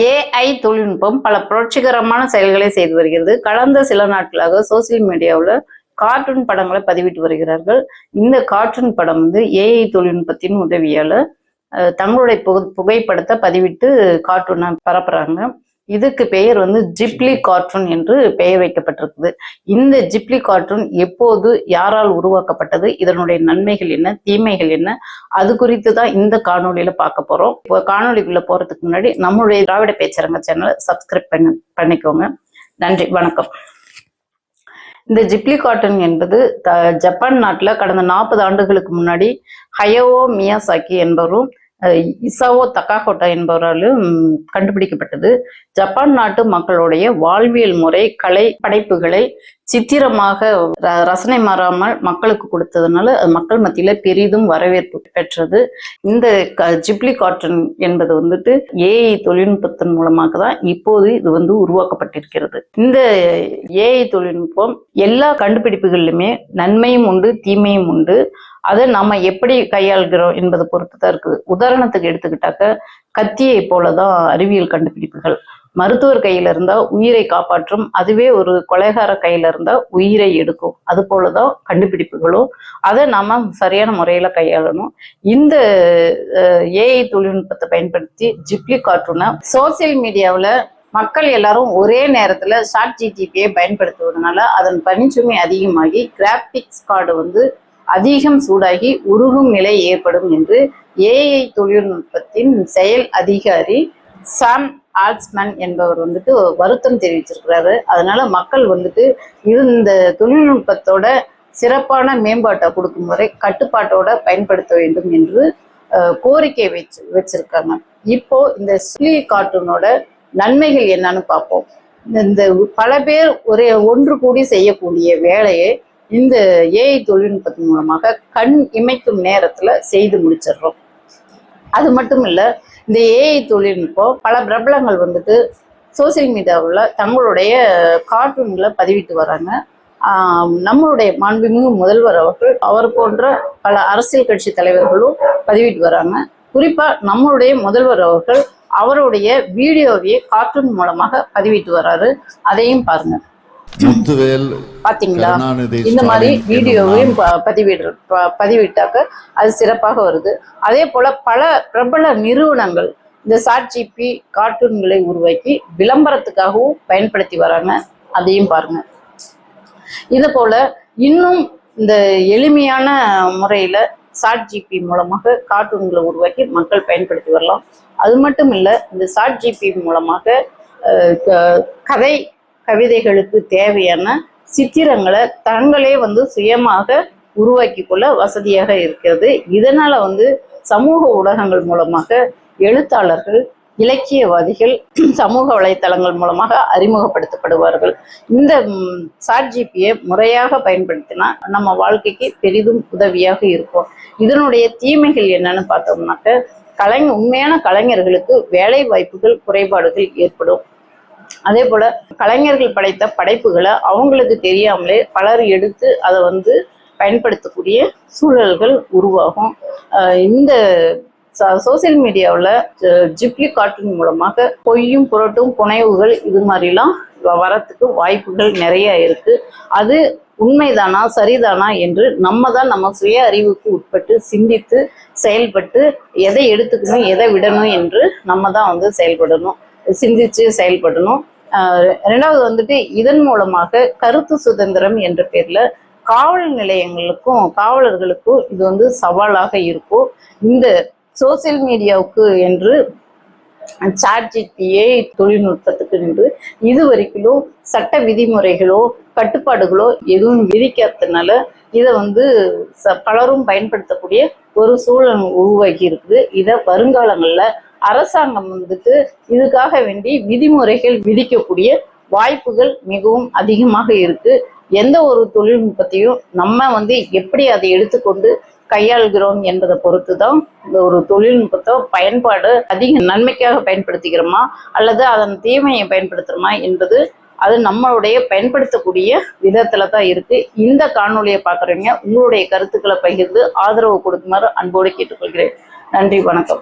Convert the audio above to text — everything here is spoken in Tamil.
ஏஐ தொழில்நுட்பம் பல புரட்சிகரமான செயல்களை செய்து வருகிறது. கடந்த சில நாட்களாக சோசியல் மீடியாவில் கார்ட்டூன் படங்களை பதிவிட்டு வருகிறார்கள். இந்த கார்ட்டூன் படம் ஏஐ தொழில்நுட்பத்தின் உதவியால தங்களுடைய புகைப்படத்தை பதிவிட்டு கார்ட்டூனை பரப்புறாங்க. இதுக்கு பெயர் ஜிப்லி கார்ட்டூன் என்று பெயர் வைக்கப்பட்டிருக்குது. இந்த ஜிப்லி கார்ட்டூன் எப்போது யாரால் உருவாக்கப்பட்டது, இதனுடைய நன்மைகள் என்ன, தீமைகள் என்ன, அது குறித்து தான் இந்த காணொலியில பார்க்க போறோம். இப்போ காணொலிக்குள்ள போறதுக்கு முன்னாடி நம்மளுடைய திராவிட பேச்சரங்க சேனலை சப்ஸ்கிரைப் பண்ணிக்கோங்க. நன்றி, வணக்கம். இந்த ஜிப்லி கார்ட்டூன் என்பது ஜப்பான் நாட்டில் கடந்த 40 ஆண்டுகளுக்கு முன்னாடி ஹயோ மியாசாக்கி என்பவரும் இசாவோ தக்காகோட்டா என்பவராலும் கண்டுபிடிக்கப்பட்டது. ஜப்பான் நாட்டு மக்களுடைய வாழ்வியல் முறை, கலை படைப்புகளை சித்திரமாக ரசனை மாறாமல் மக்களுக்கு கொடுத்ததுனால மக்கள் மத்தியில பெரிதும் வரவேற்பு பெற்றது. இந்த ஜிப்லி கார்ட்டூன் என்பது ஏஐ தொழில்நுட்பத்தின் மூலமாக தான் இப்போது இது உருவாக்கப்பட்டிருக்கிறது. இந்த ஏஐ தொழில்நுட்பம் எல்லா கண்டுபிடிப்புகளிலுமே நன்மையும் உண்டு, தீமையும் உண்டு. அதை நம்ம எப்படி கையாள்கிறோம் என்பதை பொறுத்து தான் இருக்குது. உதாரணத்துக்கு எடுத்துக்கிட்டாக்க, கத்தியை போலதான் அறிவியல் கண்டுபிடிப்புகள். மருத்துவர் கையில இருந்தா உயிரை காப்பாற்றும், அதுவே ஒரு கொலைகார கையில இருந்தா உயிரை எடுக்கும். அது போலதான் கண்டுபிடிப்புகளும். அதை நாம சரியான முறையில கையாளணும். இந்த ஏஐ தொழில்நுட்பத்தை பயன்படுத்தி ஜிப்லி கார்ட்டூனை சோசியல் மீடியாவில் மக்கள் எல்லாரும் ஒரே நேரத்துல சாட்ஜிபியை பயன்படுத்துவதனால அதன் பணிச்சுமை அதிகமாகி கிராபிக்ஸ் கார்டு அதிகம் சூடாகி உருகும் நிலை ஏற்படும் என்று ஏஐ தொழில்நுட்பத்தின் செயல் அதிகாரி சாம் ஆல்ட்மேன் என்பவர் வருத்தம் தெரிவிச்சிருக்கிறாரு. அதனால மக்கள் இந்த தொழில்நுட்பத்தோட சிறப்பான மேம்பாட்டை கொடுக்கும் வரை கட்டுப்பாட்டோட பயன்படுத்த வேண்டும் என்று கோரிக்கை வச்சிருக்காங்க. இப்போ இந்த ஜிப்லி கார்ட்டூனோட நன்மைகள் என்னன்னு பார்ப்போம். இந்த பல பேர் ஒன்று கூடி செய்யக்கூடிய வேலையை இந்த ஏஐ தொழில்நுட்பத்தின் மூலமாக கண் இமைக்கும் நேரத்துல செய்து முடிச்சிடுறோம். அது மட்டும் இல்ல, இந்த ஏஐ தொழில்நுட்பம் பல பிரபலங்கள் சோசியல் மீடியாவில் தங்களுடைய கார்ட்டூன்களை பதிவிட்டு வராங்க. நம்மளுடைய மாண்புமிகு முதல்வர் அவர்கள், அவர் போன்ற பல அரசியல் கட்சி தலைவர்களும் பதிவிட்டு வராங்க. குறிப்பா நம்மளுடைய முதல்வர் அவர்கள் அவருடைய வீடியோவையே கார்ட்டூன் மூலமாக பதிவிட்டு வர்றாரு. அதையும் பாருங்க. பாத்தீங்களா? இந்த மாதிரி வீடியோவையும் பதிவிட்டாக்க அது சிறப்பாக வருது. அதே போல பல பிரபல நிறுவனங்கள் இந்த சாட்ஜிபி கார்ட்டூன்களை உருவாக்கி விளம்பரத்துக்காகவும் பயன்படுத்தி வராங்க. அதையும் பாருங்க. இது போல இன்னும் இந்த எளிமையான முறையில சாட்ஜிபி மூலமாக கார்ட்டூன்களை உருவாக்கி மக்கள் பயன்படுத்தி வரலாம். அது மட்டும் இல்ல, இந்த சாட்ஜிபி மூலமாக கவிதைகளுக்கு தேவையான சித்திரங்களை தங்களே சுயமாக உருவாக்கி கொள்ள வசதியாக இருக்கிறது. இதனால சமூக ஊடகங்கள் மூலமாக எழுத்தாளர்கள், இலக்கியவாதிகள் சமூக வலைத்தளங்கள் மூலமாக அறிமுகப்படுத்தப்படுவார்கள். இந்த சாட்ஜிபியை முறையாக பயன்படுத்தினா நம்ம வாழ்க்கைக்கு பெரிதும் உதவியாக இருக்கும். இதனுடைய தீமைகள் என்னன்னு பார்த்தோம்னாக்க, உண்மையான கலைஞர்களுக்கு வேலை வாய்ப்புகள் குறைபாடுகள் ஏற்படும். அதே போல கலைஞர்கள் படைத்த படைப்புகளை அவங்களுக்கு தெரியாமலே பலர் எடுத்து அதை பயன்படுத்தக்கூடிய சூழல்கள் உருவாகும். இந்த சோசியல் மீடியாவில் ஜிப்லி கார்ட்டூன் மூலமாக பொய்யும் புரட்டும் புனைவுகள் இது மாதிரிலாம் வரத்துக்கு வாய்ப்புகள் நிறைய இருக்கு. அது உண்மைதானா சரிதானா என்று நம்ம சுய அறிவுக்கு உட்பட்டு சிந்தித்து செயல்பட்டு எதை எடுத்துக்கணும் எதை விடணும் என்று நம்ம தான் செயல்படணும், சிந்திச்சு செயல்படணும். ரெண்டாவது இதன் மூலமாக கருத்து சுதந்திரம் என்ற பேர்ல காவல் நிலையங்களுக்கும் காவலர்களுக்கும் இது சவாலாக இருக்கும். இந்த சோசியல் மீடியாவுக்கு என்று சாட்ஜிபியை தொழில்நுட்பத்துக்கு என்று இதுவரைக்கும் சட்ட விதிமுறைகளோ கட்டுப்பாடுகளோ எதுவும் விதிக்காததுனால இதை பலரும் பயன்படுத்தக்கூடிய ஒரு சூழல் உருவாகி இருக்குது. இதை வருங்காலங்கள்ல அரசாங்கம் இதுக்காக வேண்டி விதிமுறைகள் விதிக்கக்கூடிய வாய்ப்புகள் மிகவும் அதிகமாக இருக்கு. எந்த ஒரு தொழில்நுட்பத்தையும் நம்ம எப்படி அதை எடுத்துக்கொண்டு கையாள்கிறோம் என்பதை பொறுத்து தான் இந்த ஒரு தொழில்நுட்பத்தை பயன்பாடு அதிக நன்மைக்காக பயன்படுத்திக்கிறோமா அல்லது அதன் தீமையை பயன்படுத்துறோமா என்பது அது நம்மளுடைய பயன்படுத்தக்கூடிய விதத்துல தான் இருக்கு. இந்த காணொலியை பார்க்குறவங்க உங்களுடைய கருத்துக்களை பகிர்ந்து ஆதரவு கொடுக்குமாறு அன்போடு கேட்டுக்கொள்கிறேன். நன்றி, வணக்கம்.